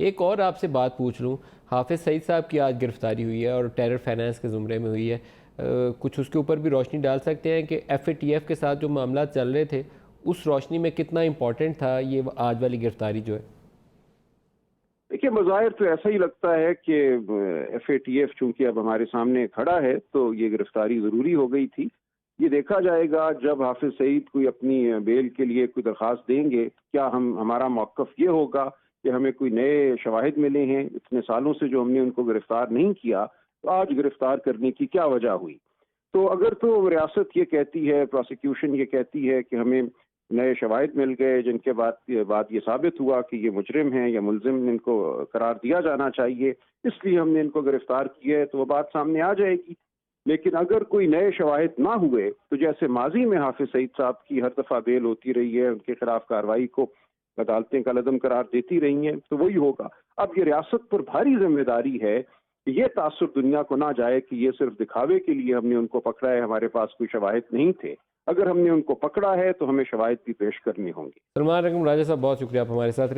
ایک اور آپ سے بات پوچھ لوں، حافظ سعید صاحب کی آج گرفتاری ہوئی ہے اور ٹیرر فائنانس کے زمرے میں ہوئی ہے، کچھ اس کے اوپر بھی روشنی ڈال سکتے ہیں کہ ایف اے ٹی ایف کے ساتھ جو معاملات چل رہے تھے اس روشنی میں کتنا امپورٹنٹ تھا یہ آج والی گرفتاری جو ہے؟ دیکھیے، مظاہر تو ایسا ہی لگتا ہے کہ ایف اے ٹی ایف چونکہ اب ہمارے سامنے کھڑا ہے تو یہ گرفتاری ضروری ہو گئی تھی۔ یہ دیکھا جائے گا جب حافظ سعید کوئی اپنی بیل کے لیے کوئی درخواست دیں گے، کیا ہمارا موقف یہ ہوگا کہ ہمیں کوئی نئے شواہد ملے ہیں اتنے سالوں سے جو ہم نے ان کو گرفتار نہیں کیا، تو آج گرفتار کرنے کی کیا وجہ ہوئی؟ تو اگر تو ریاست یہ کہتی ہے، پروسیکیوشن یہ کہتی ہے کہ ہمیں نئے شواہد مل گئے جن کے بعد یہ ثابت ہوا کہ یہ مجرم ہیں یا ملزم، ان کو قرار دیا جانا چاہیے، اس لیے ہم نے ان کو گرفتار کیا ہے، تو وہ بات سامنے آ جائے گی۔ لیکن اگر کوئی نئے شواہد نہ ہوئے تو جیسے ماضی میں حافظ سعید صاحب کی ہر دفعہ بیل ہوتی رہی ہے، ان کے خلاف کارروائی کو عدالتیں کالعدم قرار دیتی رہی ہیں، تو وہی ہوگا۔ اب یہ ریاست پر بھاری ذمہ داری ہے کہ یہ تاثر دنیا کو نہ جائے کہ یہ صرف دکھاوے کے لیے ہم نے ان کو پکڑا ہے، ہمارے پاس کوئی شواہد نہیں تھے۔ اگر ہم نے ان کو پکڑا ہے تو ہمیں شواہد بھی پیش کرنے ہوں گے۔ سلمان رحیم راجہ صاحب، بہت شکریہ آپ ہمارے ساتھ رہے۔